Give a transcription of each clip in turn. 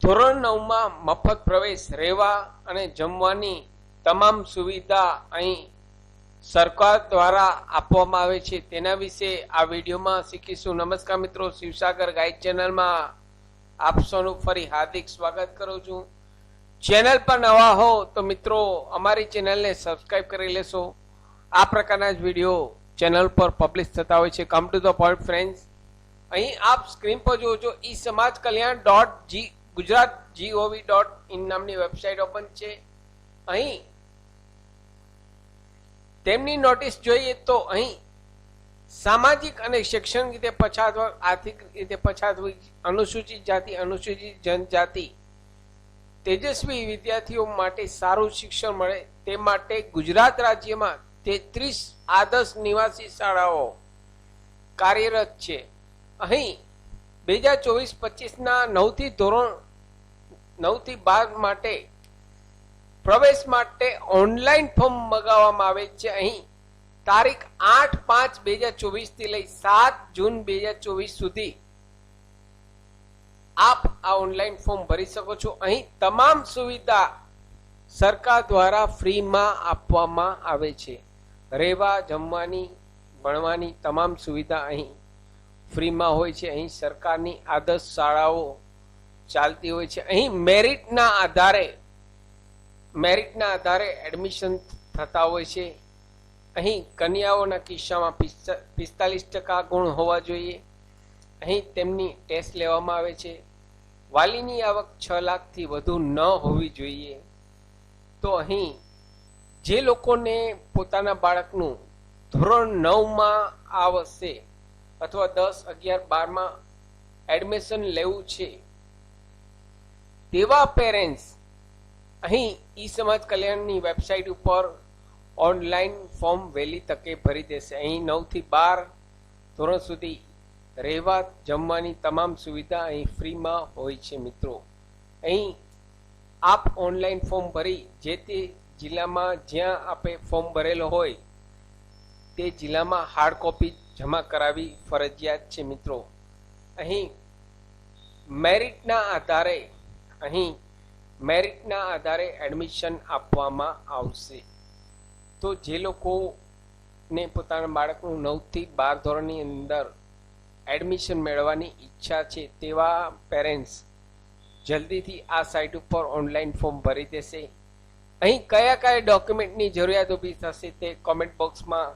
ધોરણ 9માં મફત પ્રવેશ, રહેવા અને જમવાની તમામ સુવિધા અહીં સરકાર દ્વારા આપવામાં આવે છે, તેના વિશે આ વિડીયોમાં શીખીશું. નમસ્કાર મિત્રો, શિવસાગર ગાઈડ ચેનલમાં આપ સૌનું ફરી હાર્દિક સ્વાગત કરું છું. ચેનલ પર નવા હો તો મિત્રો અમારી ચેનલને સબસ્ક્રાઇબ કરી લેશો. આ પ્રકારના જ વિડીયો ચેનલ પર પબ્લિશ થતા હોય છે. Come to the point friends, અહીં આપ સ્ક્રીન પર જુઓ છો ઈ સમાજ કલ્યાણ .ગુજરાત.gov.in નામની વેબસાઇટ ઓપન છે. અહીં તેમની નોટિસ જોઈએ તો અહીં સામાજિક અને શૈક્ષણિક રીતે પછાત વર્ગ, આર્થિક રીતે પછાત વર્ગ, અનુસૂચિત જાતિ, અનુસૂચિત જનજાતિ તેજસ્વી વિદ્યાર્થીઓ માટે સારું શિક્ષણ મળે તે માટે ગુજરાત રાજ્યમાં 33 આદર્શ નિવાસી શાળાઓ કાર્યરત છે. અહીં 2024-25ના 9થી ધોરણ 9થી 12 માટે પ્રવેશ માટે ઓનલાઈન ફોર્મ મંગાવવામાં આવે છે. અહીં તારીખ 8/5/2024 થી લઈ 7 જૂન 2024 સુધી આપ આ ઓનલાઈન ફોર્મ ભરી શકો છો. અહીં તમામ સુવિધા સરકાર દ્વારા ફ્રીમાં આપવામાં આવે છે. રહેવા, જમવાની, ભણવાની તમામ સુવિધા અહીં ફ્રીમાં હોય છે. અહીં સરકારની આદર્શ શાળાઓ ચાલતી હોય છે. અહીં મેરિટના આધારે એડમિશન થતા હોય છે. અહીં કન્યાઓના કિસ્સામાં 45% ગુણ હોવા જોઈએ. અહીં તેમની ટેસ્ટ લેવામાં આવે છે. વાલીની આવક 6 લાખથી વધુ ન હોવી જોઈએ. તો અહીં જે લોકોને પોતાના બાળકનું ધોરણ 9માં આ વર્ષે અથવા 10, 11, 12માં એડમિશન લેવું છે તેવા પેરેન્ટ્સ અહીં ઈ સમાજ કલ્યાણની વેબસાઇટ ઉપર ઓનલાઈન ફોર્મ વહેલી તકે ભરી દેશે. અહીં 9થી 12 ધોરણ સુધી રહેવા, જમવાની તમામ સુવિધા અહીં ફ્રીમાં હોય છે. મિત્રો, અહીં આપ ઓનલાઈન ફોર્મ ભરી જે તે જિલ્લામાં જ્યાં આપે ફોર્મ ભરેલો હોય તે જિલ્લામાં હાર્ડ કોપી જમા કરાવી ફરજિયાત છે. મિત્રો, અહીં મેરિટના આધારે એડમિશન આપવામાં આવશે. તો જે લોકોને પોતાના બાળકનું 9થી 12 ધોરણની અંદર એડમિશન મેળવવાની ઈચ્છા છે તેવા પેરેન્ટ્સ જલ્દીથી આ સાઇટ ઉપર ઓનલાઈન ફોર્મ ભરી દેશે. અહીં કયા કયા ડોક્યુમેન્ટની જરૂરિયાત ઊભી થશે તે કોમેન્ટ બોક્સમાં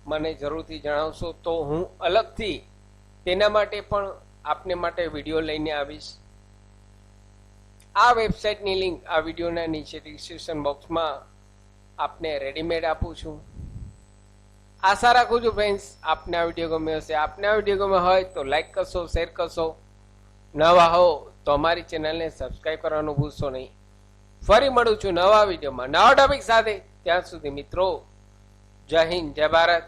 મને જરૂરથી જણાવશો તો હું અલગથી તેના માટે પણ આપને માટે વિડીયો લઈને આવીશ. આ વેબસાઇટની લિંક આ વિડીયોના નીચે ડિસ્ક્રિપ્શન બોક્સમાં આપને રેડીમેડ આપું છું. આશા રાખું છું ફ્રેન્ડ્સ આપને આ વિડીયો ગમ્યો હશે. આપને આ વિડીયો ગમ્યો હોય તો લાઈક કરશો, શેર કરશો. નવા હો તો અમારી ચેનલને સબસ્ક્રાઈબ કરવાનું ભૂલશો નહીં. ફરી મળું છું નવા વિડીયોમાં નવા ટોપિક સાથે. ત્યાં સુધી મિત્રો, જય હિન્દ, જય ભારત.